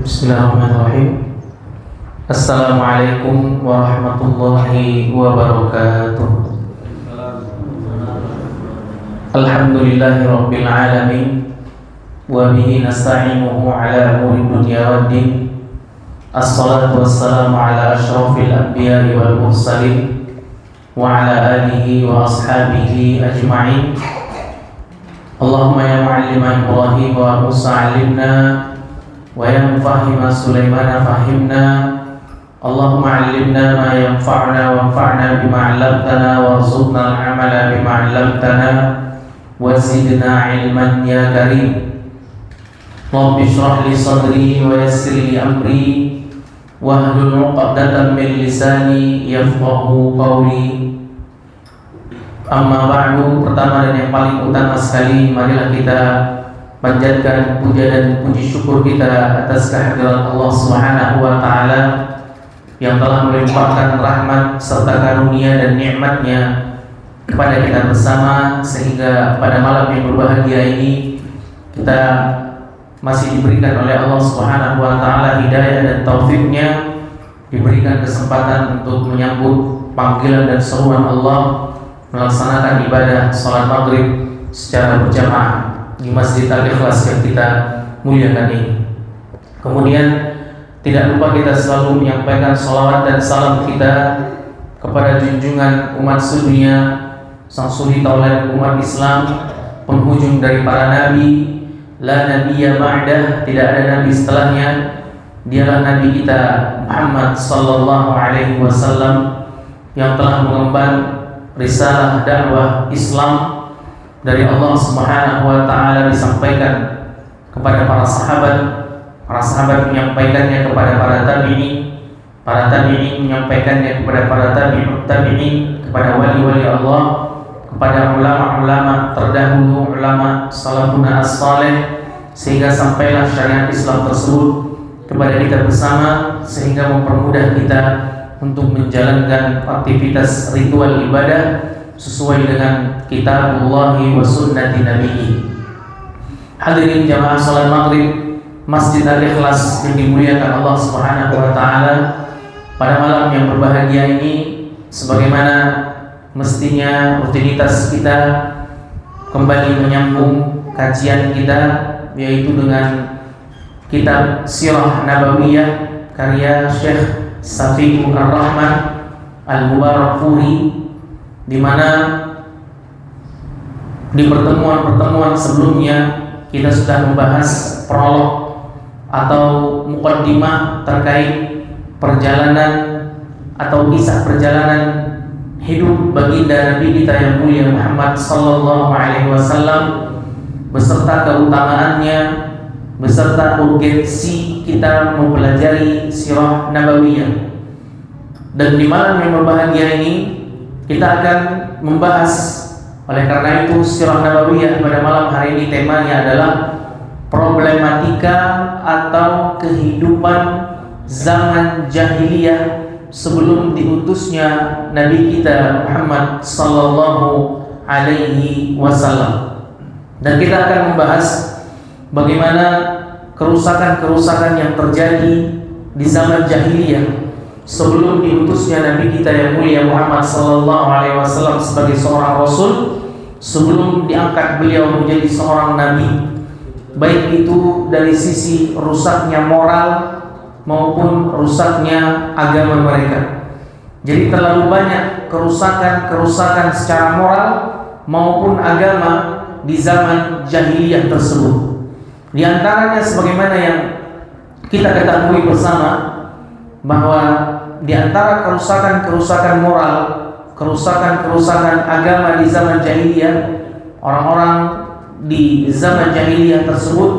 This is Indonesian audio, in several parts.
Bismillahirrahmanirrahim. Assalamualaikum warahmatullahi wabarakatuh. Alhamdulillahi rabbil alamin, wa bihi nasta'inuhu ala umuri dunya waddin. Assalatu wassalamu ala asyrafil anbiya'i wal mursalin wa ala alihi wa ashabihi ajma'in. Allahumma ya mu'allima Ibrahim wa Musa 'allimna, wa ya mufahhima Sulaiman fahimna. Allahumma 'allimna ma yanfa'una wanfa'na bima 'allamtana warzuqna al-'amala bima 'allamtana wa zidna 'ilman ya karim. Rabbi shrah li sadri wa yassir li amri wahlul 'uqdatam min lisani yafqahu qawli. Amma ba'du, pertama dan yang paling utama sekali, marilah kita panjatkan puja dan puji syukur kita atas kehadiran Allah Subhanahu wa taala yang telah melimpahkan rahmat serta karunia dan nikmat-Nya kepada kita bersama, sehingga pada malam yang berbahagia ini kita masih diberikan oleh Allah Subhanahu wa taala hidayah dan taufik-Nya, diberikan kesempatan untuk menyambut panggilan dan seruan Allah melaksanakan ibadah salat maghrib secara berjamaah di Masjid Al-Ikhlas yang kita muliakan ini. Kemudian tidak lupa kita selalu menyampaikan salawat dan salam kita kepada junjungan umat sedunia, sang suri tauladan umat Islam, penghujung dari para nabi, la nabiyya ba'dah, tidak ada nabi setelahnya. Dialah nabi kita Muhammad sallallahu alaihi wasallam yang telah mengemban risalah dakwah Islam dari Allah Subhanahu wa taala disampaikan kepada para sahabat menyampaikannya kepada para tabi'in menyampaikannya kepada para tabi'in, kepada wali-wali Allah, kepada ulama-ulama terdahulu, ulama salafuna as-salih, sehingga sampailah syariat Islam tersebut kepada kita bersama, sehingga mempermudah kita untuk menjalankan aktivitas ritual ibadah sesuai dengan kitabullah wa sunnati nabiyyi. Hadirin jamaah salat maghrib Masjid Al-Ikhlas yang dimuliakan Allah Subhanahu wa taala, pada malam yang berbahagia ini, sebagaimana mestinya rutinitas kita kembali menyambung kajian kita, yaitu dengan kitab Sirah Nabawiyah karya Syekh Safiur Rahman Al-Mubarakfuri, di mana di pertemuan-pertemuan sebelumnya kita sudah membahas prolog atau muqaddimah terkait perjalanan atau kisah perjalanan hidup baginda Nabi kita yang mulia Muhammad sallallahu alaihi wasallam, beserta keutamaannya, beserta urgensi kita mempelajari sirah nabawiyah. Dan di malam yang berbahagia ini kita akan membahas, oleh karena itu sirah nabawiyah pada malam hari ini temanya adalah problematika atau kehidupan zaman jahiliyah sebelum diutusnya Nabi kita Muhammad sallallahu alaihi wasallam. Dan kita akan membahas bagaimana kerusakan-kerusakan yang terjadi di zaman jahiliyah sebelum diutusnya Nabi kita yang mulia Muhammad sallallahu alaihi wasallam sebagai seorang rasul, sebelum diangkat beliau menjadi seorang nabi, baik itu dari sisi rusaknya moral maupun rusaknya agama mereka. Jadi terlalu banyak kerusakan-kerusakan secara moral maupun agama di zaman jahiliyah tersebut. Di antaranya sebagaimana yang kita ketahui bersama, bahwa di antara kerusakan-kerusakan moral, kerusakan-kerusakan agama di zaman jahiliyah, orang-orang di zaman jahiliyah tersebut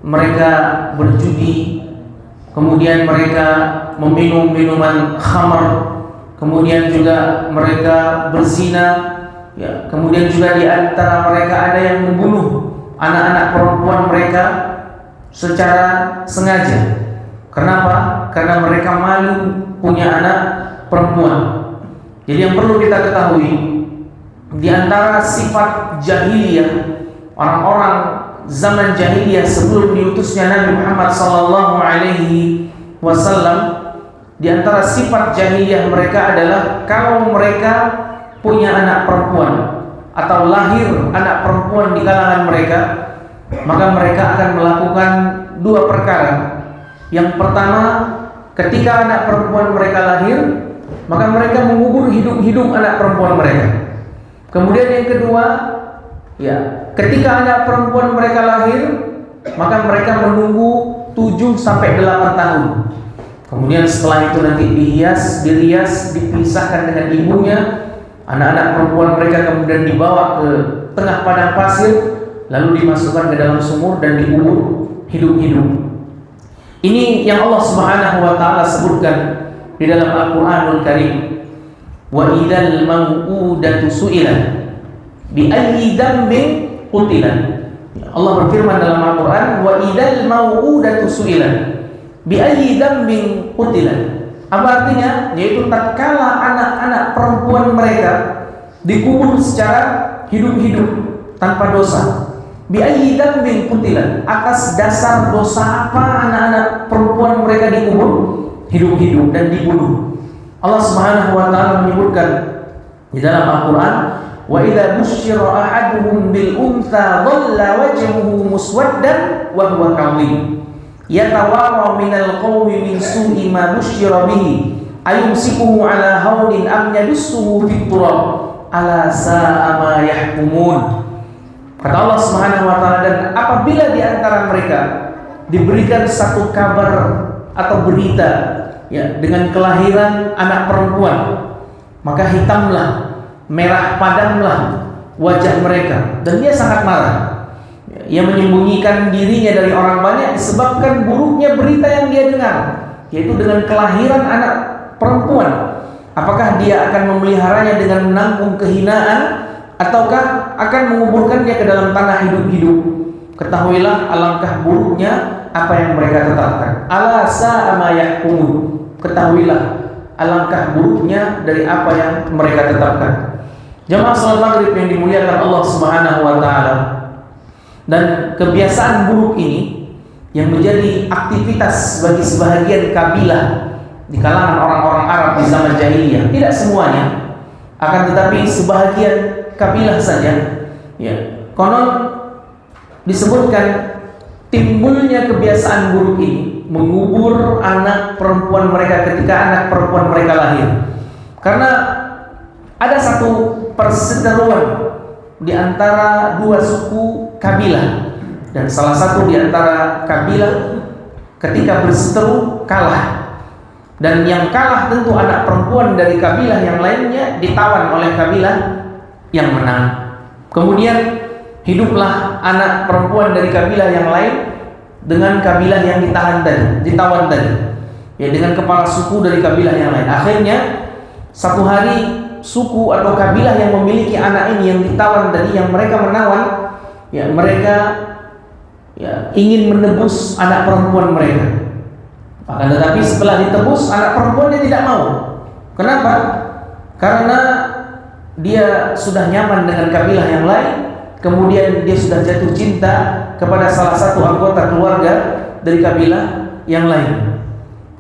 mereka berjudi, kemudian mereka meminum minuman khamar, kemudian juga mereka berzina, ya, kemudian juga di antara mereka ada yang membunuh anak-anak perempuan mereka secara sengaja. Kenapa? Karena mereka malu punya anak perempuan. Jadi yang perlu kita ketahui, di antara sifat jahiliyah orang-orang zaman jahiliyah sebelum diutusnya Nabi Muhammad sallallahu alaihi wasallam, di antara sifat jahiliyah mereka adalah kalau mereka punya anak perempuan atau lahir anak perempuan di kalangan mereka, maka mereka akan melakukan dua perkara. Yang pertama, ketika anak perempuan mereka lahir, maka mereka mengubur hidup-hidup anak perempuan mereka. Kemudian yang kedua, ketika anak perempuan mereka lahir, maka mereka menunggu 7 sampai 8 tahun. Kemudian setelah itu nanti dirias, dipisahkan dengan ibunya. Anak-anak perempuan mereka kemudian dibawa ke tengah padang pasir, lalu dimasukkan ke dalam sumur dan dikubur hidup-hidup. Ini yang Allah Subhanahu wa taala sebutkan di dalam Al-Qur'anul Karim. Wa idzal mau'udatu su'ilat bi ayyi dzambin qutilat. Allah berfirman dalam Al-Qur'an, wa idzal mau'udatu su'ilat bi ayyi dzambin qutilat. Apa artinya? Yaitu tatkala anak-anak perempuan mereka dikubur secara hidup-hidup tanpa dosa. Bi ayyi dzambin qutilat, atas dasar dosa apa anak-anak perempuan mereka dikubur hidup-hidup dan dibunuh? Allah Subhanahu wa taala menyebutkan di dalam Al-Qur'an, wa idza busyira ahaduhum bil untha dhalla wajhuhu muswaddan wa huwa kadhib yatawara minal qawmi min su'i ma busyira bihi ayumsikuhu ala hawlin am yadussuhu fit turab ala sa'a ma yahkumun. Kata Allah Subhanahu wa taala, dan apabila di antara mereka diberikan satu kabar atau berita dengan kelahiran anak perempuan, maka hitamlah, merah padamlah wajah mereka dan dia sangat marah. Ia menyembunyikan dirinya dari orang banyak disebabkan buruknya berita yang dia dengar, yaitu dengan kelahiran anak perempuan. Apakah dia akan memeliharanya dengan menanggung kehinaan ataukah akan menguburkannya ke dalam tanah hidup-hidup? Ketahuilah alangkah buruknya apa yang mereka tetapkan. Ala sa'a ma yahkumun. Ketahuilah alangkah buruknya dari apa yang mereka tetapkan. Jamaah salat maghrib yang dimuliakan Allah Subhanahu wa taala. Dan kebiasaan buruk ini yang menjadi aktivitas bagi sebahagian kabilah di kalangan orang-orang Arab di zaman jahiliyah, tidak semuanya, akan tetapi sebahagian kabilah saja. Konon disebutkan timbulnya kebiasaan buruk ini mengubur anak perempuan mereka ketika anak perempuan mereka lahir, karena ada satu perseteruan di antara dua suku kabilah, dan salah satu di antara kabilah ketika berseteru kalah, dan yang kalah tentu anak perempuan dari kabilah yang lainnya ditawan oleh kabilah yang menang. Kemudian hiduplah anak perempuan dari kabilah yang lain dengan kabilah yang ditawan tadi, dengan kepala suku dari kabilah yang lain. Akhirnya satu hari suku atau kabilah yang memiliki anak ini yang ditawan tadi, yang mereka menawan, mereka ingin menebus anak perempuan mereka. Akan tetapi setelah ditebus, anak perempuannya tidak mau. Kenapa? Karena dia sudah nyaman dengan kabilah yang lain, kemudian dia sudah jatuh cinta kepada salah satu anggota keluarga dari kabilah yang lain,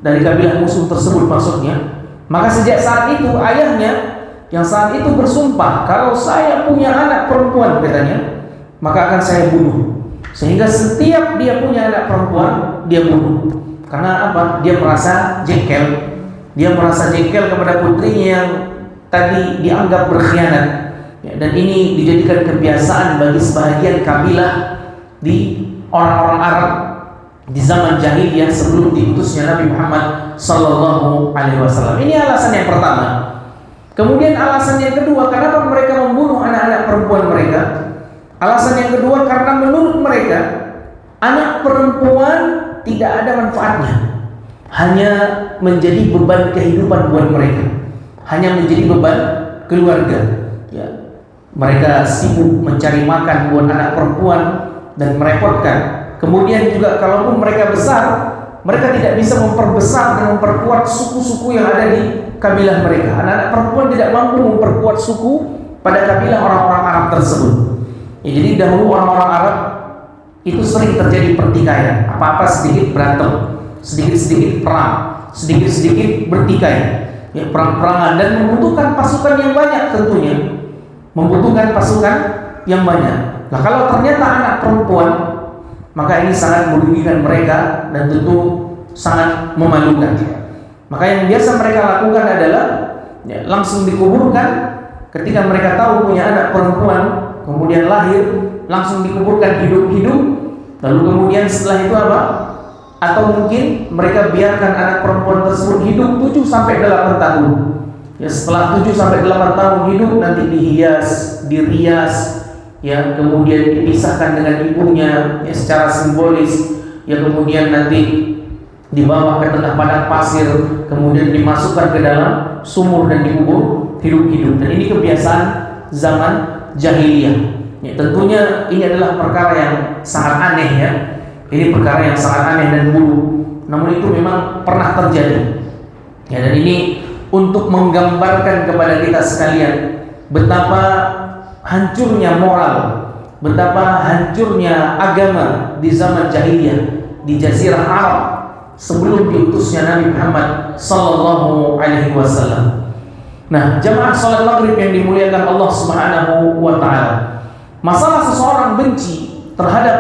dari kabilah musuh tersebut maksudnya. Maka sejak saat itu ayahnya yang saat itu bersumpah, kalau saya punya anak perempuan, katanya, maka akan saya bunuh. Sehingga setiap dia punya anak perempuan, dia bunuh. Karena apa? Dia merasa jengkel. Dia merasa jengkel kepada putrinya yang tadi dianggap berkhianat. Dan ini dijadikan kebiasaan bagi sebahagian kabilah di orang-orang Arab di zaman jahiliyah sebelum diutusnya Nabi Muhammad sallallahu alaihi wasallam. Ini alasan yang pertama. Kemudian alasan yang kedua, kenapa mereka membunuh anak-anak perempuan mereka? Alasan yang kedua, karena menurut mereka anak perempuan tidak ada manfaatnya, hanya menjadi beban kehidupan buat mereka, hanya menjadi beban keluarga. Mereka sibuk mencari makan buat anak perempuan dan merepotkan. Kemudian juga kalaupun mereka besar, mereka tidak bisa memperbesar dan memperkuat suku-suku yang ada di kabilah mereka. Anak-anak perempuan tidak mampu memperkuat suku pada kabilah orang-orang Arab tersebut. Jadi dahulu orang-orang Arab itu sering terjadi pertikaian. Apa-apa sedikit berantem, sedikit-sedikit perang, sedikit-sedikit bertikai, ya, perang-perangan, dan membutuhkan pasukan yang banyak tentunya, membutuhkan pasukan yang banyak. Nah, kalau ternyata anak perempuan, maka ini sangat merugikan mereka dan tentu sangat memalukan. Maka yang biasa mereka lakukan adalah ya, langsung dikuburkan. Ketika mereka tahu punya anak perempuan kemudian lahir, langsung dikuburkan hidup-hidup. Lalu kemudian setelah itu apa? Atau mungkin mereka biarkan anak perempuan tersebut hidup 7-8 tahun. Ya, setelah 7-8 tahun hidup nanti dihias, dirias, ya, kemudian dipisahkan dengan ibunya ya, secara simbolis. Ya, kemudian nanti dibawa ke tengah padang pasir, kemudian dimasukkan ke dalam sumur dan dikubur hidup-hidup. Dan ini kebiasaan zaman jahiliyah. Ya, tentunya ini adalah perkara yang sangat aneh ya. Ini perkara yang sangat aneh dan buruk. Namun itu memang pernah terjadi. Ya, dan ini untuk menggambarkan kepada kita sekalian betapa hancurnya moral, betapa hancurnya agama di zaman jahiliyah di Jazirah Arab sebelum diutusnya Nabi Muhammad sallallahu alaihi wasallam. Nah, jamaah salat maghrib yang dimuliakan Allah Subhanahu wa taala. Masalah seseorang benci terhadap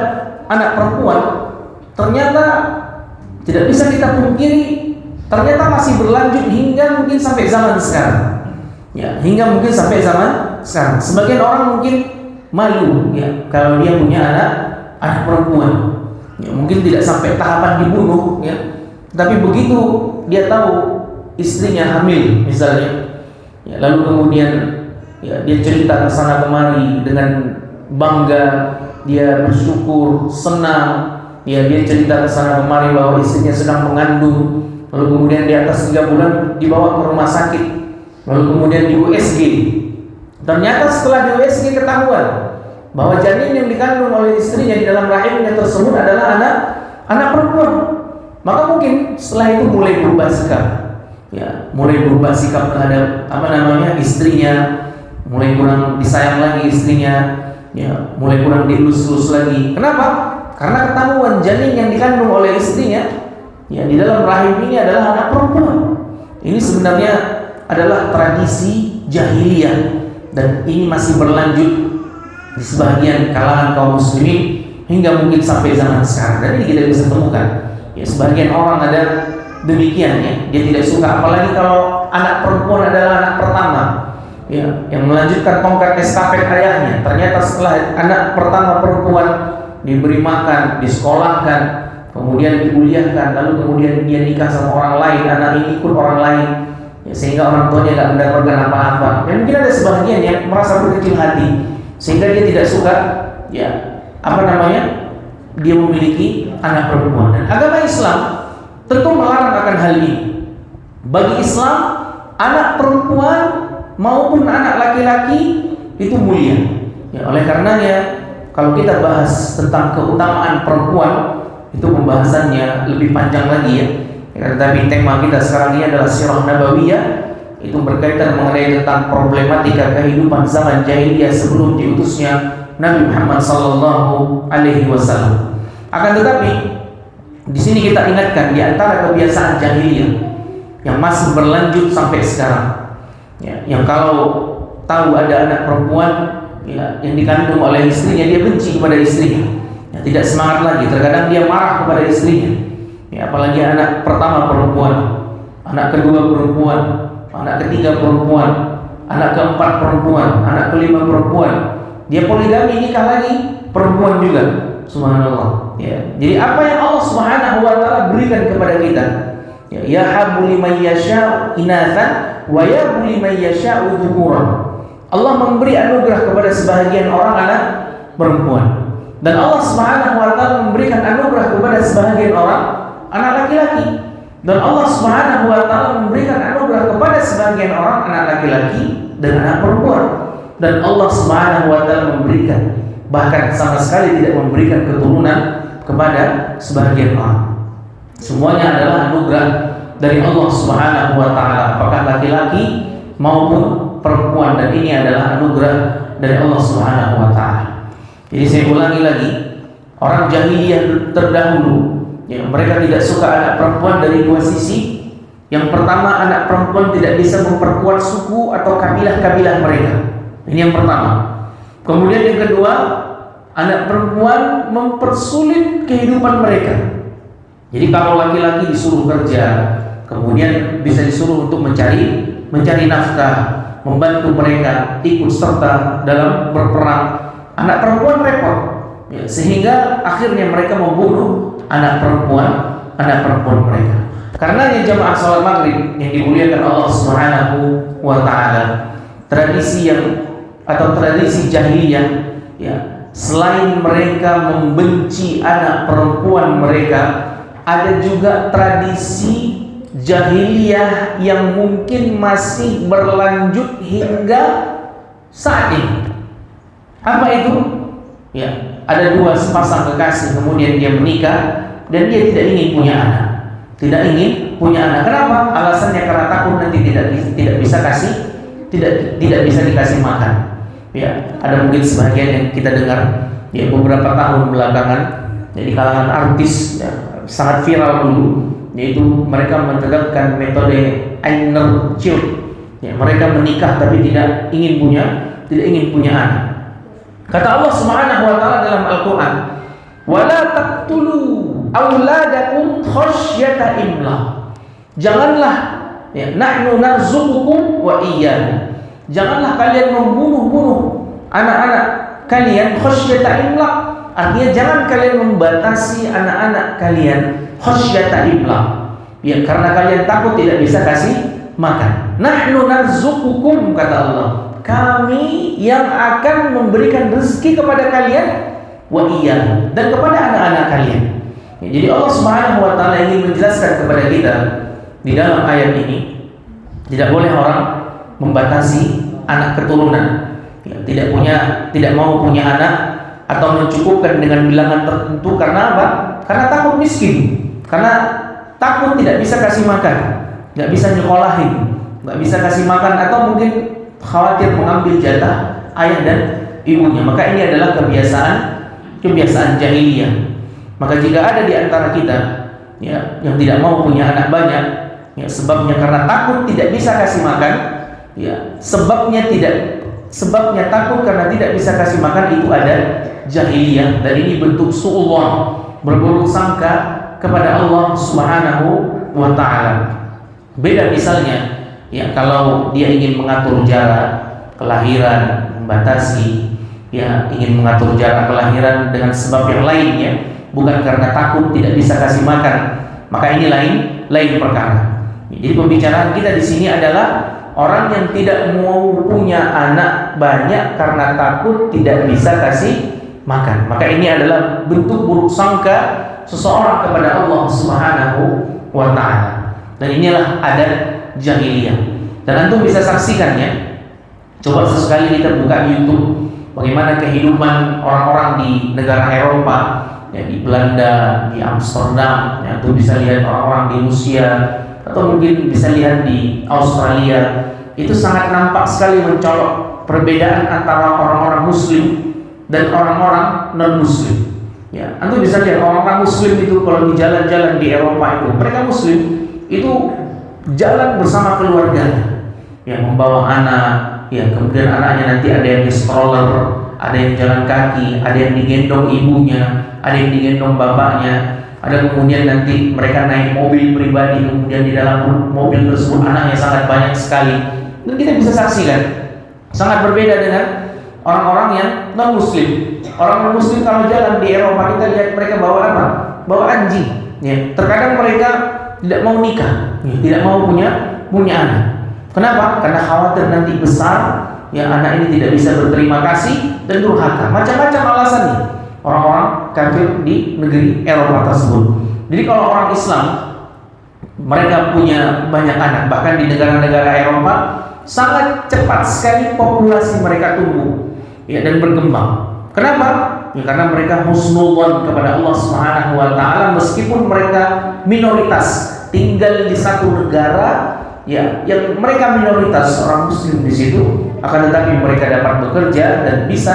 anak perempuan ternyata tidak bisa kita pungkiri, ternyata masih berlanjut hingga mungkin sampai zaman sekarang. Ya, hingga mungkin sampai zaman sekarang. Sebagian orang mungkin malu ya kalau dia punya anak perempuan. Ya, mungkin tidak sampai tahapan dibunuh ya. Tapi begitu dia tahu istrinya hamil misalnya, ya, lalu kemudian ya, dia cerita ke sana kemari dengan bangga, dia bersyukur, senang, ya, dia cerita ke sana kemari bahwa istrinya sedang mengandung. Lalu kemudian di atas 3 bulan dibawa ke rumah sakit, lalu kemudian di USG. Ternyata setelah di USG ketahuan bahwa janin yang dikandung oleh istrinya di dalam rahimnya tersebut adalah anak perempuan. Maka mungkin setelah itu mulai berubah sikap, ya, mulai berubah sikap terhadap istrinya, mulai kurang disayang lagi istrinya, ya, mulai kurang dielus-elus lagi. Kenapa? Karena ketahuan janin yang dikandung oleh istrinya, ya, di dalam rahim ini adalah anak perempuan. Ini sebenarnya adalah tradisi jahiliyah dan ini masih berlanjut di sebagian kalangan kaum muslimin hingga mungkin sampai zaman sekarang. Dan ini kita bisa temukan. Ya, sebagian orang ada demikian ya, dia tidak suka, apalagi kalau anak perempuan adalah anak pertama, ya, yang melanjutkan tongkat estafet ayahnya. Ternyata setelah anak pertama perempuan diberi makan, disekolahkan, kemudian dikuliahkan, lalu kemudian dia nikah sama orang lain, anak ini ikut orang lain, ya, sehingga orang tuanya tidak mendapatkan apa-apa. Dan mungkin ada sebagian yang merasa berkecil hati sehingga dia tidak suka, ya, dia memiliki anak perempuan. Dan agama Islam tentu melarang akan hal ini. Bagi Islam, anak perempuan maupun anak laki-laki itu mulia. Ya, oleh karenanya kalau kita bahas tentang keutamaan perempuan, itu pembahasannya lebih panjang lagi ya. Tetapi tema kita sekarang ini adalah sirah nabawiyah. Itu berkaitan mengenai tentang problematika kehidupan zaman jahiliyah sebelum diutusnya Nabi Muhammad sallallahu alaihi wasallam. Akan tetapi di sini kita ingatkan di antara kebiasaan jahiliyah yang masih berlanjut sampai sekarang, ya, yang kalau tahu ada anak perempuan, ya, yang dikandung oleh istrinya, dia benci kepada istrinya, ya, tidak semangat lagi. Terkadang dia marah kepada istrinya, ya, apalagi anak pertama perempuan, anak kedua perempuan, anak ketiga perempuan, anak keempat perempuan, anak kelima perempuan. Dia poligami, nikah lagi perempuan juga. Subhanallah. Ya. Jadi apa yang Allah Subhanahu wa taala berikan kepada kita? Ya, yahabu liman yasha'u inatsan wa yahabu liman yasha'u dzukuran. Allah memberi anugerah kepada sebahagian orang anak perempuan. Dan Allah Subhanahu wa taala memberikan anugerah kepada sebahagian orang anak laki-laki. Dan Allah Subhanahu wa taala memberikan anugerah kepada sebagian orang anak laki-laki dan anak perempuan. Dan Allah Subhanahu wa taala memberikan, bahkan sama sekali tidak memberikan keturunan kepada sebagian orang. Semuanya adalah anugerah dari Allah Subhanahu wa taala, apakah laki-laki maupun perempuan, dan ini adalah anugerah dari Allah Subhanahu wa taala. Jadi saya ulangi lagi, Orang jahiliyah terdahulu, ya, mereka tidak suka anak perempuan dari dua sisi. Yang pertama, anak perempuan tidak bisa memperkuat suku atau kabilah-kabilah mereka. Ini yang pertama. Kemudian yang kedua, anak perempuan mempersulit kehidupan mereka. Jadi kalau laki-laki disuruh kerja, kemudian bisa disuruh untuk mencari nafkah, membantu mereka ikut serta dalam berperang, anak perempuan repot, ya, sehingga akhirnya mereka membunuh anak perempuan mereka. Karena jamaah salat maghrib yang dimuliakan Allah Subhanahu wa taala, tradisi jahiliyah, ya, selain mereka membenci anak perempuan mereka, ada juga tradisi jahiliyah yang mungkin masih berlanjut hingga saat ini. Apa itu? Ya, ada dua sepasang kekasih, kemudian dia menikah dan dia tidak ingin punya anak. Kenapa? Alasannya karena takut nanti tidak bisa dikasih makan. Ya, ada mungkin sebagian yang kita dengar, ya, beberapa tahun belakangan, jadi kalangan artis, ya, sangat viral dulu, yaitu mereka menerapkan metode inner child. Ya, mereka menikah tapi tidak ingin punya anak. Kata Allah Subhanahu wa taala dalam Al-Qur'an, "Wala taqtulu auladakum khasyata imlaq." Janganlah, ya, nahnu narzuqukum wa iyyahum. Janganlah kalian membunuh anak-anak kalian khasyata imlaq. Artinya jangan kalian membatasi anak-anak kalian khasyata imlaq. Ya, karena kalian takut tidak bisa kasih makan. Nahnu narzuqukum, kata Allah. Kami yang akan memberikan rezeki kepada kalian wa iyyahum, dan kepada anak-anak kalian. Ya, jadi Allah Subhanahu wa taala ingin menjelaskan kepada kita di dalam ayat ini, tidak boleh orang membatasi anak keturunan. Ya, tidak mau punya anak atau mencukupkan dengan bilangan tertentu. Karena apa? Karena takut miskin, karena takut tidak bisa kasih makan, nggak bisa nyekolahin, nggak bisa kasih makan, atau mungkin khawatir mengambil jatah ayah dan ibunya. Maka ini adalah kebiasaan jahiliyah. Maka jika ada di antara kita, ya, yang tidak mau punya anak banyak, ya, sebabnya karena takut tidak bisa kasih makan, ya, sebabnya takut karena tidak bisa kasih makan, itu ada jahiliyah, dan ini bentuk su'udzon, berburuk sangka kepada Allah Subhanahu wa taala. Beda misalnya, ya, kalau dia ingin mengatur jarak kelahiran, membatasi, ya, ingin mengatur jarak kelahiran dengan sebab yang lainnya, bukan karena takut tidak bisa kasih makan, maka ini lain perkara. Jadi pembicaraan kita di sini adalah orang yang tidak mau punya anak banyak karena takut tidak bisa kasih makan. Maka ini adalah bentuk buruk sangka seseorang kepada Allah Subhanahu wa taala. Dan inilah adat jahiliyah. Dan antum bisa saksikannya. Coba sesekali kita buka YouTube, bagaimana kehidupan orang-orang di negara Eropa, ya, di Belanda, di Amsterdam, ya, antum bisa lihat orang-orang di Rusia, atau mungkin bisa lihat di Australia. Itu sangat nampak sekali mencolok perbedaan antara orang-orang Muslim dan orang-orang non-Muslim. Ya, antum bisa lihat orang-orang Muslim itu kalau di jalan-jalan di Eropa itu, mereka Muslim itu jalan bersama keluarganya, ya, membawa anak, ya, kemudian anaknya nanti ada yang di stroller, ada yang jalan kaki, ada yang digendong ibunya, ada yang digendong bapaknya. Ada kemudian nanti mereka naik mobil pribadi, kemudian di dalam mobil tersebut anaknya sangat banyak sekali. Dan kita bisa saksikan sangat berbeda dengan orang-orang yang non-Muslim. Orang non-Muslim kalau jalan di Eropa, kita lihat mereka bawa apa? Bawa anjing. Ya, terkadang mereka tidak mau nikah, ya, tidak mau punya anak. Kenapa? Karena khawatir nanti besar, ya, anak ini tidak bisa berterima kasih dan durhaka. Macam-macam alasannya orang-orang kafir di negeri Eropa tersebut. Jadi kalau orang Islam, mereka punya banyak anak. Bahkan di negara-negara Eropa sangat cepat sekali populasi mereka tumbuh, ya, dan berkembang. Kenapa? Ya, karena mereka husnudzon kepada Allah Subhanahu wa taala, meskipun mereka minoritas tinggal di satu negara, ya, yang mereka minoritas orang Muslim di situ, akan tetapi mereka dapat bekerja dan bisa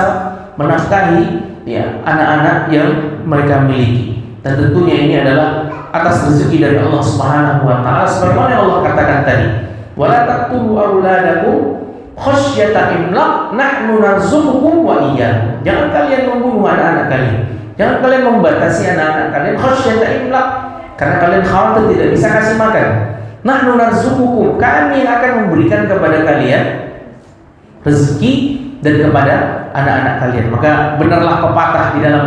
menafkahi, ya, anak-anak yang mereka miliki. Dan tentunya ini adalah atas rezeki dari Allah Subhanahu wa taala, sebagaimana Allah katakan tadi, wala taqtulu auladakum khasyata imlaq nahnu narzuqukum wa iyyahum. Jangan kalian membunuh anak-anak kalian. Jangan kalian membatasi anak-anak kalian khasyata imlaq, karena kalian khawatir tidak bisa kasih makan. Nahnu narzuqukum, kami akan memberikan kepada kalian rezeki dan kepada anak-anak kalian. Maka benarlah pepatah di dalam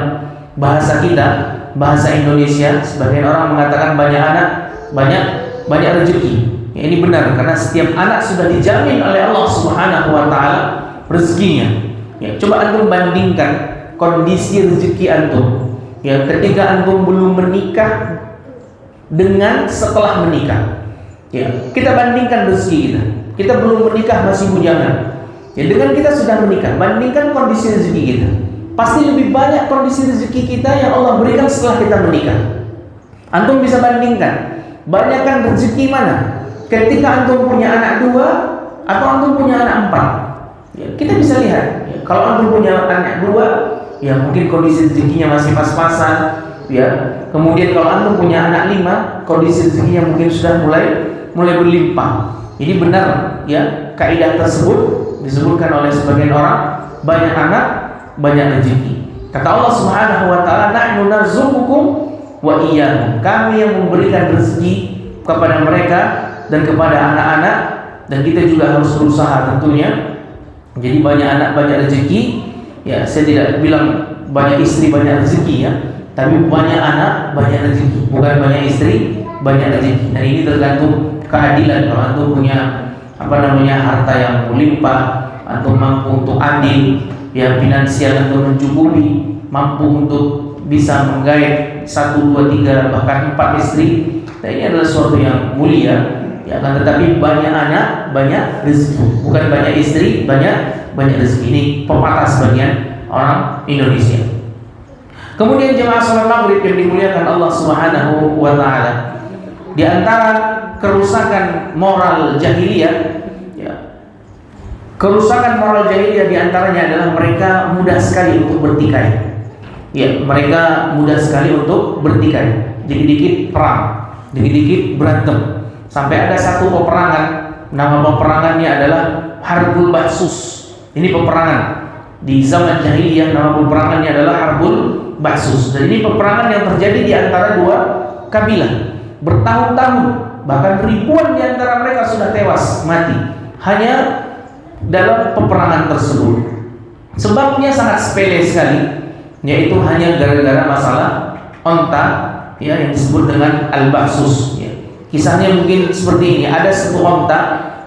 bahasa kita, bahasa Indonesia, sebagian orang mengatakan banyak anak banyak rezeki. Ya, ini benar, karena setiap anak sudah dijamin oleh Allah Subhanahu wa taala rezekinya. Ya, coba antum bandingkan kondisi rezeki antum ya ketika antum belum menikah dengan setelah menikah. Ya, kita bandingkan rezeki kita. Kita belum menikah, masih bujangan. Ya, dengan kita sudah menikah, bandingkan kondisi rezeki kita. Pasti lebih banyak kondisi rezeki kita yang Allah berikan setelah kita menikah. Antum bisa bandingkan, banyakkan rezeki mana? Ketika antum punya anak 2 atau antum punya anak 4. Ya, kita bisa lihat. Ya, kalau antum punya anak 2, ya mungkin kondisi rezekinya masih pas-pasan. Ya, kemudian kalau antum punya anak 5, kondisi rezekinya mungkin sudah mulai berlimpah. Ini benar, ya, kaidah tersebut disebutkan oleh sebagian orang, banyak anak banyak rezeki. Kata Allah Subhanahu wa taala, nahnu narzuqukum wa iyyahum. Kami yang memberikan rezeki kepada mereka dan kepada anak-anak, dan kita juga harus berusaha tentunya. Jadi banyak anak banyak rezeki. Ya, saya tidak bilang banyak istri banyak rezeki ya, tapi banyak anak banyak rezeki, bukan banyak istri banyak rezeki. Dan ini tergantung keadilan. Kalau antum punya harta yang melimpah, antum mampu untuk adil, ya finansial antum mencukupi, mampu untuk bisa menggait 1, 2, 3 bahkan 4 istri. Nah, ini adalah sesuatu yang mulia. Ya, akan tetapi banyak anak banyak rezeki, bukan banyak istri banyak rezeki. Ini pepatah sebagian orang Indonesia. Kemudian jemaah salat maghrib yang dimuliakan Allah Subhanahu wa taala, di antara kerusakan moral jahiliyah, ya, kerusakan moral jahiliyah di antaranya adalah mereka mudah sekali untuk bertikai. Ya, mereka mudah sekali untuk bertikai. Dikit-dikit perang, dikit-dikit berantem. Sampai ada satu peperangan, nama peperangannya adalah Harbul Bahsus. Ini peperangan di zaman jahiliyah, nama peperangannya adalah Harbul Bahsus. Dan ini peperangan yang terjadi di antara 2 kabilah bertahun-tahun, bahkan ribuan di antara mereka sudah tewas mati hanya dalam peperangan tersebut. Sebabnya sangat sepele sekali, yaitu hanya gara-gara masalah onta, ya, yang disebut dengan al-bahsus. Ya. Kisahnya mungkin seperti ini: ada satu onta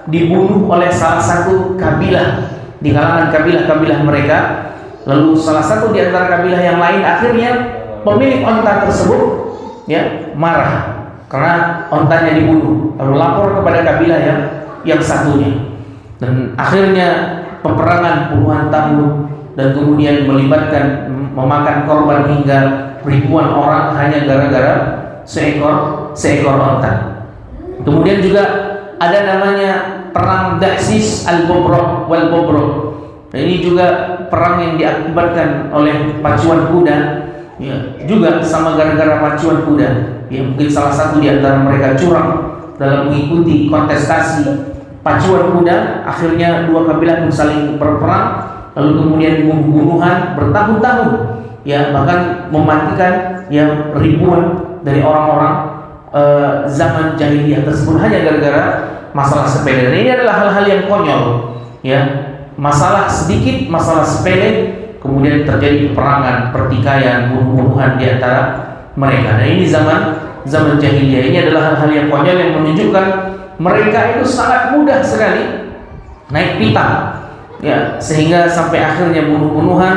dibunuh oleh salah satu kabilah di kalangan kabilah-kabilah mereka. Lalu salah satu di antara kabilah yang lain, akhirnya pemilik onta tersebut, ya, marah karena ontanya dibunuh, lalu lapor kepada kabilah yang satunya, dan akhirnya peperangan puluhan tahun dan kemudian memakan korban hingga ribuan orang hanya gara-gara seekor onta. Kemudian juga ada namanya perang Daksis al-Bobrok wal Bobrok. Dan ini juga perang yang diakibatkan oleh pacuan kuda, ya, juga sama gara-gara pacuan kuda. Ya, mungkin salah satu di antara mereka curang dalam mengikuti kontestasi pacuan kuda, akhirnya 2 kabilah pun saling berperang, lalu kemudian bunuh-bunuhan bertahun-tahun, ya, bahkan mematikan, ya, ribuan dari orang-orang zaman jahiliyah tersebut hanya gara-gara masalah sepele. Dan ini adalah hal-hal yang konyol, ya, masalah sedikit, masalah sepele, kemudian terjadi peperangan, pertikaian, bunuh-bunuhan di antara mereka. Dan ini zaman jahiliyah. Ini adalah hal-hal yang konyol yang menunjukkan mereka itu sangat mudah sekali naik pitam, ya, sehingga sampai akhirnya bunuh-bunuhan,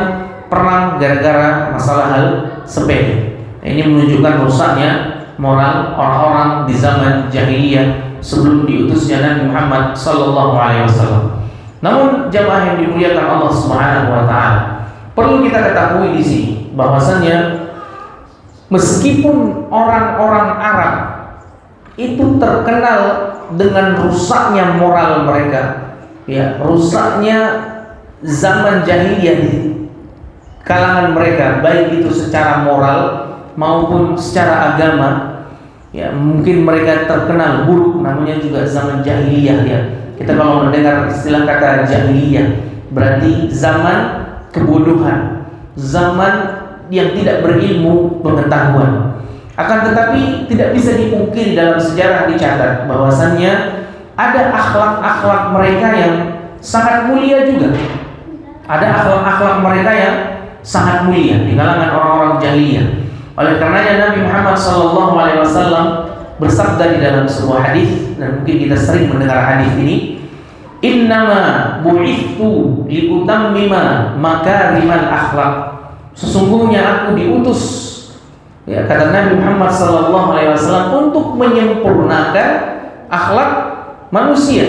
perang gara-gara masalah hal sepele. Ini menunjukkan rusaknya moral orang-orang di zaman jahiliyah sebelum diutusnya Nabi Muhammad sallallahu alaihi wasallam. Namun jamaah yang dimuliakan Allah Subhanahu wa taala, perlu kita ketahui di sini bahwasanya meskipun orang-orang Arab itu terkenal dengan rusaknya moral mereka, ya, rusaknya zaman jahiliyah kalangan mereka, baik itu secara moral maupun secara agama. Ya, mungkin mereka terkenal buruk, namanya juga zaman jahiliyah ya. Kita kalau mendengar istilah kata jahiliyah, berarti zaman kebodohan, zaman yang tidak berilmu pengetahuan. Akan tetapi tidak bisa dipungkiri, dalam sejarah dicatat bahwasannya ada akhlak-akhlak mereka yang sangat mulia juga. Ada akhlak-akhlak mereka yang sangat mulia di kalangan orang-orang jahiliyah. Oleh karenanya Nabi Muhammad SAW bersabda di dalam sebuah hadis, dan mungkin kita sering mendengar hadis ini, innama bu'ithtu liutammima makarimal akhlak. Sesungguhnya aku diutus, ya, kata Nabi Muhammad SAW, untuk menyempurnakan akhlak manusia.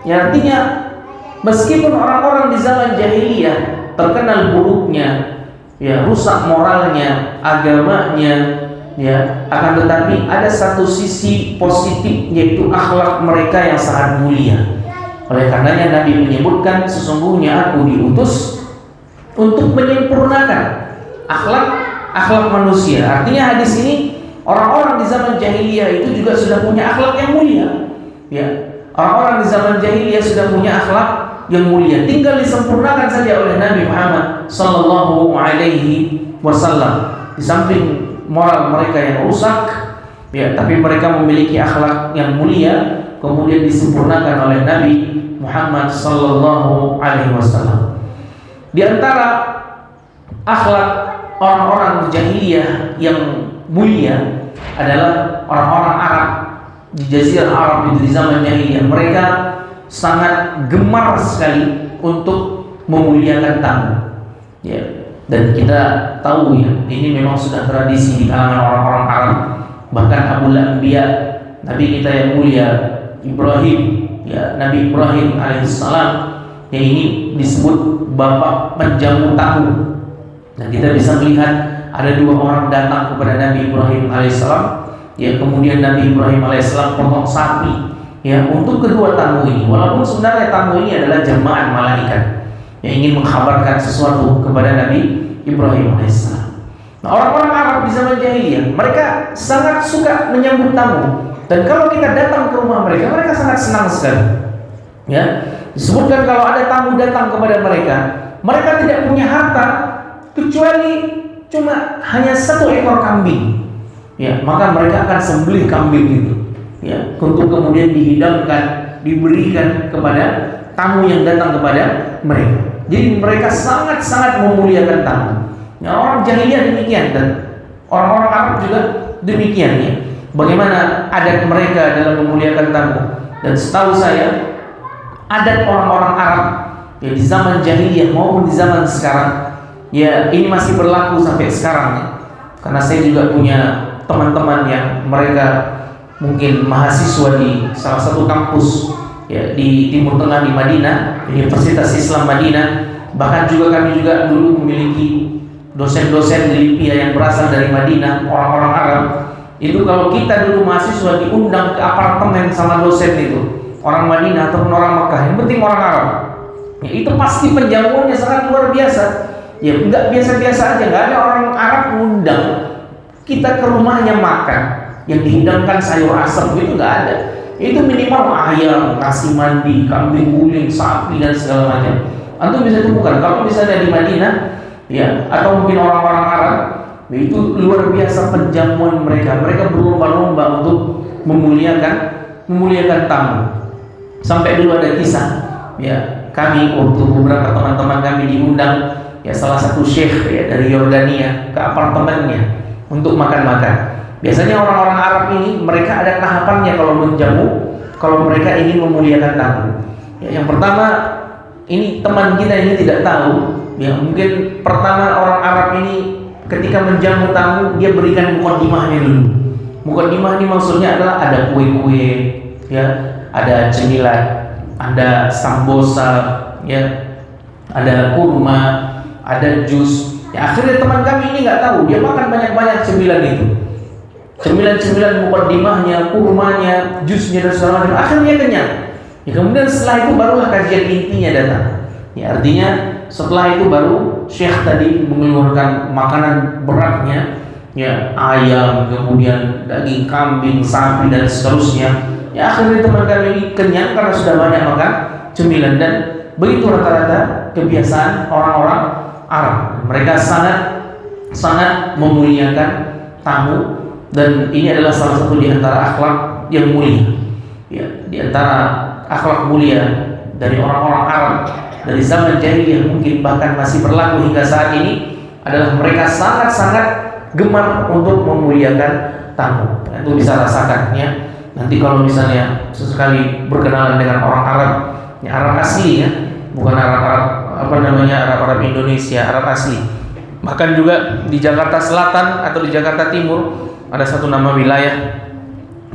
Ya, artinya meskipun orang-orang di zaman jahiliyah terkenal buruknya, ya, rusak moralnya, agamanya, ya, akan tetapi ada satu sisi positif, yaitu akhlak mereka yang sangat mulia. Oleh karenanya Nabi menyebutkan, sesungguhnya aku diutus untuk menyempurnakan akhlak manusia. Artinya hadis ini, orang-orang di zaman jahiliyah itu juga sudah punya akhlak yang mulia. Ya, orang-orang di zaman jahiliyah sudah punya akhlak yang mulia, tinggal disempurnakan saja oleh Nabi Muhammad sallallahu alaihi wasallam. Di samping moral mereka yang rusak, ya, tapi mereka memiliki akhlak yang mulia, kemudian disempurnakan oleh Nabi Muhammad sallallahu alaihi wasallam. Di antara akhlak orang-orang jahiliyah yang mulia adalah orang-orang Arab di Jazirah Arab itu di zaman jahiliyah. Mereka sangat gemar sekali untuk memuliakan tamu. Ya, dan kita tahu ya, ini memang sudah tradisi di kalangan orang-orang Arab. Bahkan Abul Anbiya, Nabi kita yang mulia Ibrahim, ya, Nabi Ibrahim alaihissalam, yang ini disebut bapak penjamu tamu. Dan kita bisa melihat ada dua orang datang kepada Nabi Ibrahim alaihissalam. Ya, kemudian Nabi Ibrahim alaihissalam potong sapi, ya, untuk kedua tamu ini. Walaupun sebenarnya tamu ini adalah jemaah malaikat yang ingin mengkhabarkan sesuatu kepada Nabi Ibrahim alaihissalam. Nah, orang-orang Arab di zaman jahiliyah, mereka sangat suka menyambut tamu. Dan kalau kita datang ke rumah mereka, mereka sangat senang sekali. Ya, disebutkan kalau ada tamu datang kepada mereka, mereka tidak punya harta kecuali cuma hanya satu ekor kambing. Ya, maka mereka akan sembelih kambing itu, ya, untuk kemudian dihidangkan, diberikan kepada tamu yang datang kepada mereka. Jadi mereka sangat-sangat memuliakan tamu. Ya, orang jahiliyah demikian, dan orang-orang Arab juga demikian, ya. Bagaimana adat mereka dalam memuliakan tamu. Dan setahu saya, adat orang-orang Arab, ya, di zaman jahiliyah maupun di zaman sekarang, ya, ini masih berlaku sampai sekarang, ya. Karena saya juga punya teman-teman yang mereka mungkin mahasiswa di salah satu kampus, ya, di Timur Tengah di Madinah, Universitas Islam Madinah. Bahkan juga kami juga dulu memiliki dosen-dosen di Libya yang berasal dari Madinah, orang-orang Arab. Itu kalau kita dulu mahasiswa diundang ke apartemen sama dosen itu, orang Madinah ataupun orang Mekah, yang penting orang Arab, ya, itu pasti penjamuannya sangat luar biasa. Ya, enggak biasa-biasa aja, enggak ada orang Arab mengundang kita ke rumahnya makan yang dihidangkan sayur asam, itu enggak ada. Itu minimal ayam, nasi mandi, kambing guling, sapi, dan segala macam. Antum bisa temukan kalau misalnya di Madinah, ya, atau mungkin orang-orang Arab, itu luar biasa penjamuan mereka. Mereka berlomba-lomba untuk memuliakan tamu. Sampai dulu ada kisah, ya, kami waktu beberapa teman-teman kami diundang, ya, salah satu syekh, ya, dari Yordania ke apartemennya untuk makan-makan. Biasanya orang-orang Arab ini mereka ada tahapannya kalau menjamu, kalau mereka ingin memuliakan tamu. Ya, yang pertama, ini teman kita ini tidak tahu, ya, mungkin pertama orang Arab ini ketika menjamu tamu dia berikan mukaddimahnya dulu. Mukaddimah ini maksudnya adalah ada kue-kue, ya, ada cemilan, ada sambosa, ya, ada kurma, ada jus. Ya, akhirnya teman kami ini nggak tahu, dia makan banyak-banyak cemilan itu, cemilan-cemilan mukaddimahnya, kurmanya, jusnya, dan segala macam. Akhirnya kenyang. Ya, kemudian setelah itu barulah kajian intinya datang. Ya, artinya setelah itu baru Syekh tadi mengeluarkan makanan beratnya, ya ayam, kemudian daging kambing, sapi dan seterusnya. Ya akhirnya teman kami ini kenyang karena sudah banyak makan cemilan, dan begitu rata-rata kebiasaan orang-orang Arab. Mereka sangat memuliakan tamu, dan ini adalah salah satu di antara akhlak yang mulia. Ya, di antara akhlak mulia dari orang-orang Arab dari zaman jahiliyah, mungkin bahkan masih berlaku hingga saat ini, adalah mereka sangat-sangat gemar untuk memuliakan tamu. Itu bisa rasakan ya. Nanti kalau misalnya sesekali berkenalan dengan orang Arab, ya Arab asli ya, bukan Arab Indonesia, Arab asli. Bahkan juga di Jakarta Selatan atau di Jakarta Timur ada satu nama wilayah,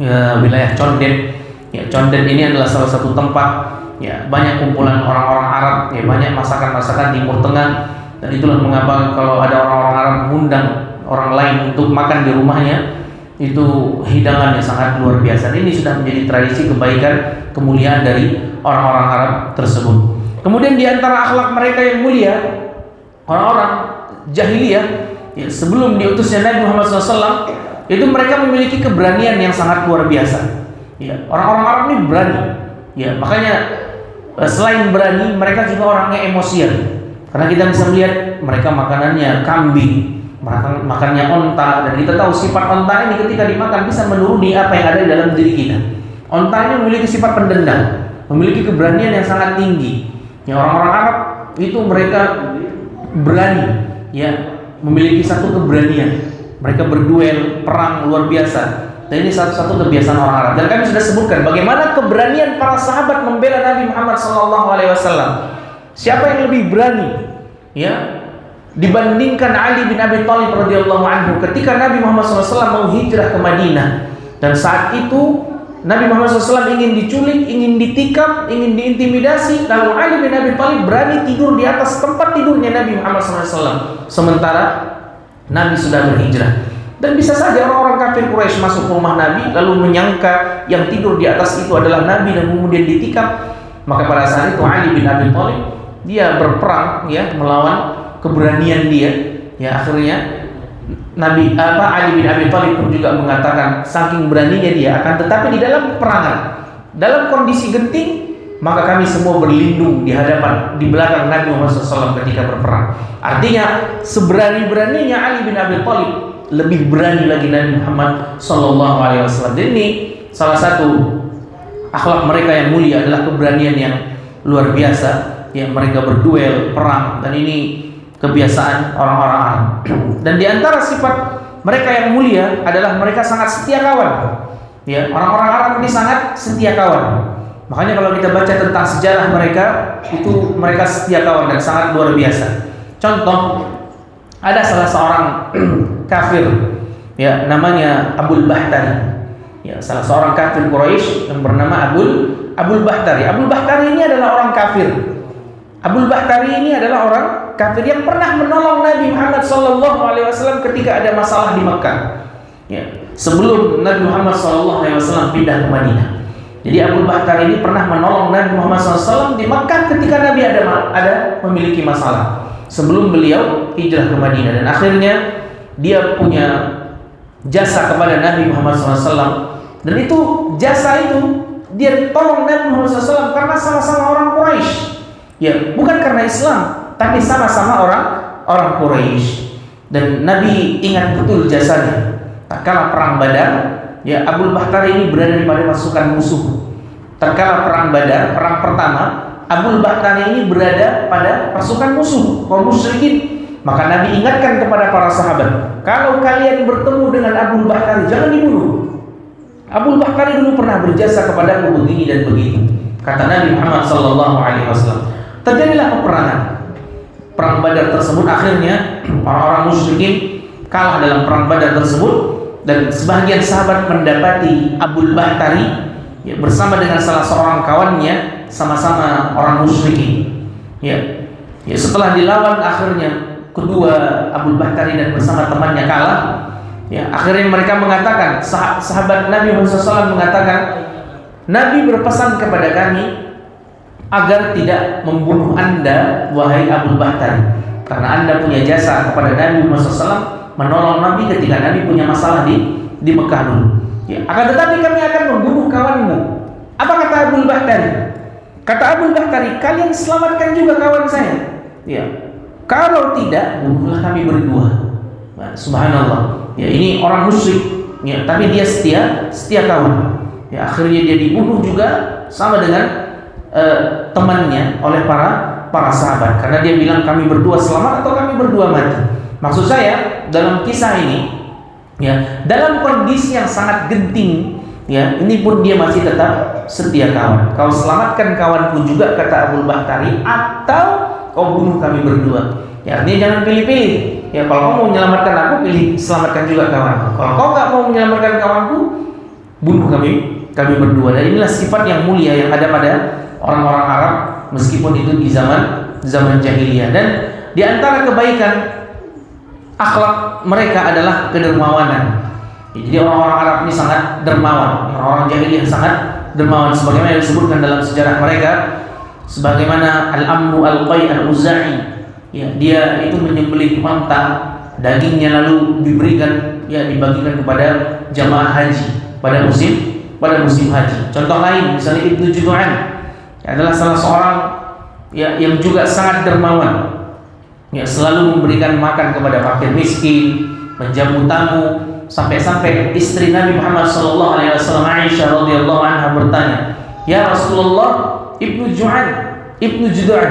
ya, wilayah Condet. Ya, Condet ini adalah salah satu tempat, ya, banyak kumpulan orang-orang Arab, ya, banyak masakan-masakan Timur Tengah, dan itulah mengapa kalau ada orang-orang Arab mengundang orang lain untuk makan di rumahnya, itu hidangannya sangat luar biasa. Ini sudah menjadi tradisi kebaikan, kemuliaan dari orang-orang Arab tersebut. Kemudian di antara akhlak mereka yang mulia, orang-orang jahiliyah, ya, sebelum diutusnya Nabi Muhammad SAW, itu mereka memiliki keberanian yang sangat luar biasa. Ya, orang-orang Arab ini berani. Ya, makanya selain berani, mereka juga orangnya emosian. Karena kita bisa melihat mereka makanannya kambing, makannya onta, dan kita tahu sifat onta ini ketika dimakan bisa menuruni apa yang ada di dalam diri kita. Onta ini memiliki sifat pendendam, memiliki keberanian yang sangat tinggi. Ya, orang-orang Arab itu mereka berani, ya, memiliki satu keberanian. Mereka berduel, perang luar biasa. Dan ini satu-satu kebiasaan orang Arab. Dan kami sudah sebutkan bagaimana keberanian para sahabat membela Nabi Muhammad SAW. Siapa yang lebih berani, ya, dibandingkan Ali bin Abi Thalib radhiyallahu anhu ketika Nabi Muhammad SAW mau hijrah ke Madinah. Dan saat itu Nabi Muhammad SAW ingin diculik, ingin ditikam, ingin diintimidasi. Lalu Ali bin Abi Thalib berani tidur di atas tempat tidurnya Nabi Muhammad SAW, sementara Nabi sudah berhijrah. Dan bisa saja orang-orang kafir Quraisy masuk ke rumah Nabi lalu menyangka yang tidur di atas itu adalah Nabi dan kemudian ditikam. Maka pada saat itu Ali bin Abi Thalib dia berperang, ya, melawan keberanian dia. Ya, akhirnya Ali bin Abi Thalib pun juga mengatakan saking beraninya dia, akan tetapi di dalam peperangan, dalam kondisi genting, maka kami semua berlindung di belakang Nabi Muhammad SAW ketika berperang. Artinya seberani-beraninya Ali bin Abi Thalib, lebih berani lagi Nabi Muhammad SAW. Dan ini salah satu akhlak mereka yang mulia adalah keberanian yang luar biasa. Ya, mereka berduel, perang, dan ini kebiasaan orang-orang Arab. Dan di antara sifat mereka yang mulia adalah mereka sangat setia kawan. Ya, orang-orang Arab ini sangat setia kawan. Makanya kalau kita baca tentang sejarah mereka, itu mereka setia kawan dan sangat luar biasa. Contoh, ada salah seorang kafir, ya, namanya Abul Bahtari. Ya, salah seorang kafir Quraisy yang bernama Abul Bahtari. Abul Bahtari ini adalah orang kafir. Abul Bahtari ini adalah orang kafir yang pernah menolong Nabi Muhammad SAW ketika ada masalah di Mekah. Ya, sebelum Nabi Muhammad SAW pindah ke Madinah. Jadi Abul Bahtari ini pernah menolong Nabi Muhammad SAW di Mekah ketika Nabi ada memiliki masalah sebelum beliau hijrah ke Madinah. Dan akhirnya dia punya jasa kepada Nabi Muhammad SAW. Dan itu jasa itu dia tolong Nabi Muhammad SAW karena sama-sama orang Quraisy. Ya, bukan karena Islam, tapi sama-sama orang Quraisy. Dan Nabi ingat betul jasanya. Tatkala perang Badar, ya, Abul Bahtari ini berada pada pasukan musuh. Tatkala perang Badar, perang pertama, Abul Bahtari ini berada pada pasukan musuh, kaum musyrikin. Maka Nabi ingatkan kepada para sahabat, kalau kalian bertemu dengan Abul Bahtari, jangan dibunuh. Abul Bahtari dulu pernah berjasa kepadaku begini dan begitu, kata Nabi Muhammad SAW. Terjadilah peperangan. Perang Badar tersebut akhirnya orang-orang musyrikin kalah dalam perang Badar tersebut, dan sebagian sahabat mendapati Abul Bahtari, ya, bersama dengan salah seorang kawannya, sama-sama orang musyrikin. Ya, setelah dilawan akhirnya kedua Abul Bahtari dan bersama temannya kalah. Ya, akhirnya mereka mengatakan, sahabat Nabi Muhammad SAW mengatakan, Nabi berpesan kepada kami agar tidak membunuh Anda, wahai Abu Bakhtari, karena Anda punya jasa kepada Nabi Muhammad SAW, menolong Nabi ketika Nabi punya masalah di Mekah dulu. Ya, akan tetapi kami akan membunuh kawanmu. Apa kata Abu Bakhtari? Kata Abu Bakhtari, kalian selamatkan juga kawan saya. Ya, kalau tidak, bunuhlah kami berdua. Nah, subhanallah. Ya, ini orang musyrik. Ya, tapi dia setia kawan. Ya, akhirnya dia dibunuh juga sama dengan temannya oleh para sahabat, karena dia bilang kami berdua selamat atau kami berdua mati. Maksud saya dalam kisah ini, ya, dalam kondisi yang sangat genting, ya, ini pun dia masih tetap setia kawan. Kau selamatkan kawanku juga, kata Abu Bakhtari, atau kau bunuh kami berdua. Ya, artinya jangan pilih-pilih. Ya, kalau kau mau menyelamatkan aku, pilih selamatkan juga kawanku. Kalau kau nggak mau menyelamatkan kawanku, bunuh kami berdua. Dan inilah sifat yang mulia yang ada pada orang-orang Arab, meskipun itu di zaman jahiliyah. Dan di antara kebaikan akhlak mereka adalah kedermawanan. Jadi orang-orang Arab ini sangat dermawan. Orang-orang jahiliyah sangat dermawan, sebagaimana disebutkan dalam sejarah mereka, sebagaimana Al-Amru Al-Qai Al-Uza'i, ya, dia itu menyembelih unta, dagingnya lalu dibagikan kepada jamaah haji pada musim haji. Contoh lain, misalnya Ibnu Jud'an adalah salah seorang, ya, yang juga sangat dermawan, ya, selalu memberikan makan kepada fakir miskin, menjamu tamu, sampai-sampai istri Nabi Muhammad SAW, Aisyah radhiyallahu anha, bertanya, ya Rasulullah, Ibnu Jud'an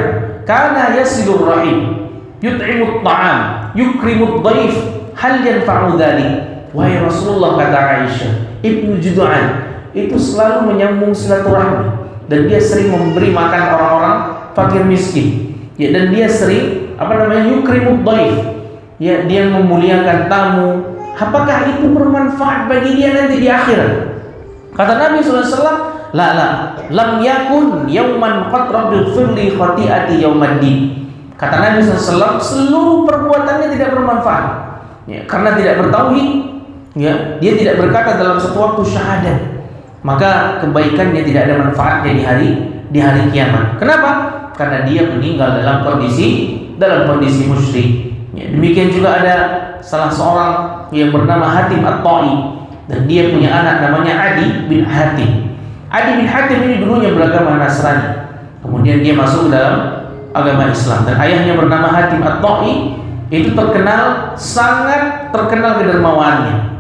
kana yasilur rahim, yut'imut ta'am, yukrimud dhaif, hal yanfa'u dhalik? Wahai Rasulullah, kata Aisyah, Ibnu Jud'an itu selalu menyambung silaturahmi, dan dia sering memberi makan orang-orang fakir miskin, ya, dan dia sering yukrimud dhaif, ya, dia memuliakan tamu. Apakah itu bermanfaat bagi dia nanti di akhirat? Kata Nabi SAW, lam yakun yauman qad rabbil firli khati'ati yaumaddin. Kata Nabi SAW, seluruh perbuatannya tidak bermanfaat, ya, karena tidak bertauhid, ya, dia tidak berkata dalam satu waktu syahadat, maka kebaikannya tidak ada manfaatnya di hari kiamat. Kenapa? Karena dia meninggal dalam kondisi musyrik. Ya, demikian juga ada salah seorang yang bernama Hatim At-Ta'i, dan dia punya anak namanya Adi bin Hatim. Adi bin Hatim ini dulunya beragama Nasrani, kemudian dia masuk ke dalam agama Islam, dan ayahnya bernama Hatim At-Ta'i itu sangat terkenal kedermawannya.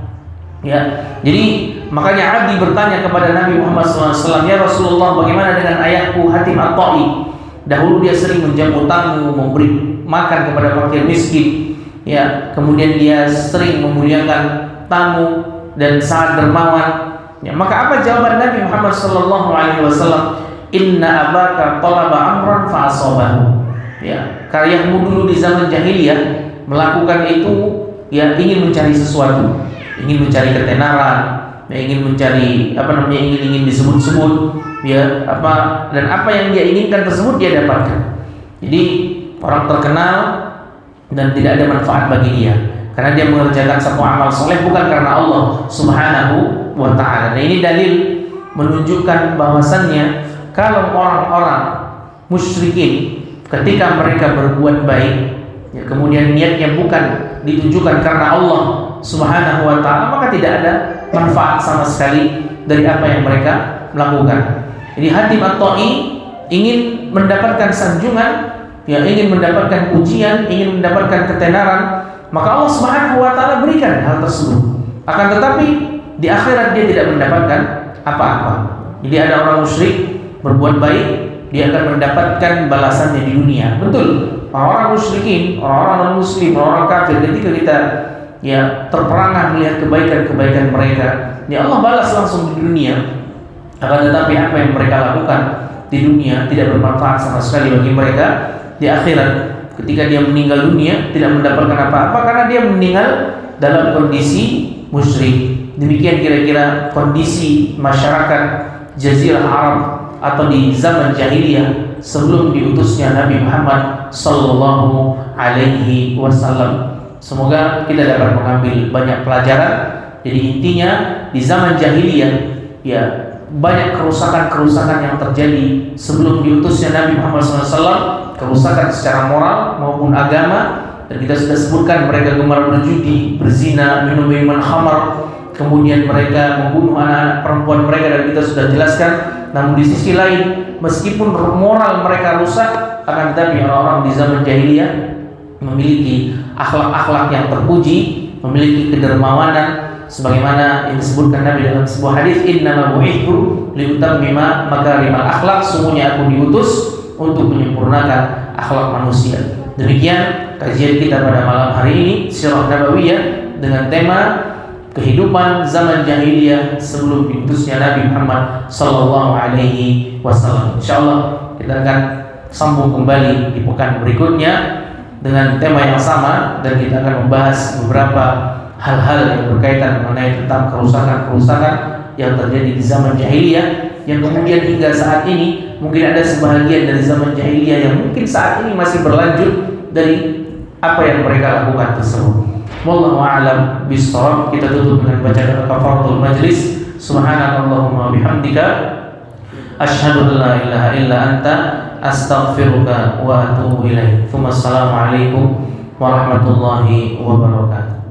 Ya, jadi makanya Adi bertanya kepada Nabi Muhammad SAW, ya Rasulullah, bagaimana dengan ayahku Hatim At-Ta'i? Dahulu dia sering menjamu tamu, memberi makan kepada fakir miskin, ya, kemudian dia sering memuliakan tamu dan sangat dermawan. Ya, maka apa jawaban Nabi Muhammad SAW? Inna abaka talaba amran fa asabahu. Ya, karyahmu dulu di zaman jahiliyah melakukan itu, ya, ingin mencari sesuatu, ingin mencari ketenaran, ya, ingin mencari ingin disebut-sebut, ya, dan apa yang dia inginkan tersebut dia dapatkan. Jadi orang terkenal dan tidak ada manfaat bagi dia, karena dia mengerjakan satu amal soleh bukan karena Allah Subhanahu wa ta'ala. Dan ini dalil menunjukkan bahwasannya kalau orang-orang musyrikin ketika mereka berbuat baik, ya, kemudian niatnya bukan ditujukan karena Allah Subhanahu wa ta'ala, maka tidak ada manfaat sama sekali dari apa yang mereka melakukan. Jadi Hatim At-Ta'i ingin mendapatkan sanjungan, ya, ingin mendapatkan pujian, ingin mendapatkan ketenaran, maka Allah Subhanahu wa ta'ala berikan hal tersebut. Akan tetapi di akhirat dia tidak mendapatkan apa-apa. Jadi ada orang musyrik berbuat baik, dia akan mendapatkan balasannya di dunia. Betul, orang musyrikin, orang-orang non-muslim, orang kafir, ketika kita, ya, terperangah melihat kebaikan-kebaikan mereka, ya, Allah balas langsung di dunia. Akan tetapi apa yang mereka lakukan di dunia tidak bermanfaat sama sekali bagi mereka di akhirat. Ketika dia meninggal dunia tidak mendapatkan apa-apa karena dia meninggal dalam kondisi musyrik. Demikian kira-kira kondisi masyarakat Jazirah Arab atau di zaman jahiliyah sebelum diutusnya Nabi Muhammad sallallahu alaihi wasallam. Semoga kita dapat mengambil banyak pelajaran. Jadi intinya di zaman jahiliyah, ya, banyak kerusakan-kerusakan yang terjadi sebelum diutusnya Nabi Muhammad SAW, kerusakan secara moral maupun agama. Dan kita sudah sebutkan mereka gemar berjudi, berzina, minum minuman khamar, kemudian mereka membunuh anak-anak perempuan mereka, dan kita sudah jelaskan. Namun di sisi lain, meskipun moral mereka rusak, akan tetapi orang-orang di zaman jahiliyah memiliki akhlak-akhlak yang terpuji, memiliki kedermawanan, sebagaimana yang disebutkan Nabi dalam sebuah hadis, innama bu'ithu liutammima makarimal akhlak, sungguhnya aku diutus untuk menyempurnakan akhlak manusia. Demikian kajian kita pada malam hari ini, Sirah Nabawiyah, dengan tema kehidupan zaman jahiliyah sebelum diutusnya Nabi Muhammad sallallahu alaihi wasallam. Insyaallah kita akan sambung kembali di pekan berikutnya dengan tema yang sama, dan kita akan membahas beberapa hal-hal yang berkaitan mengenai tentang kerusakan-kerusakan yang terjadi di zaman jahiliyah, yang kemudian hingga saat ini mungkin ada sebahagian dari zaman jahiliyah yang mungkin saat ini masih berlanjut dari apa yang mereka lakukan tersebut. Wallahu a'lam bishawab. Kita tutup dengan bacaan kafaratul majlis. Subhanakallahumma bihamdika asyhadu an la ilaha illa anta astaghfiruka wa atubu ilaik. Assalamualaikum warahmatullahi wabarakatuh.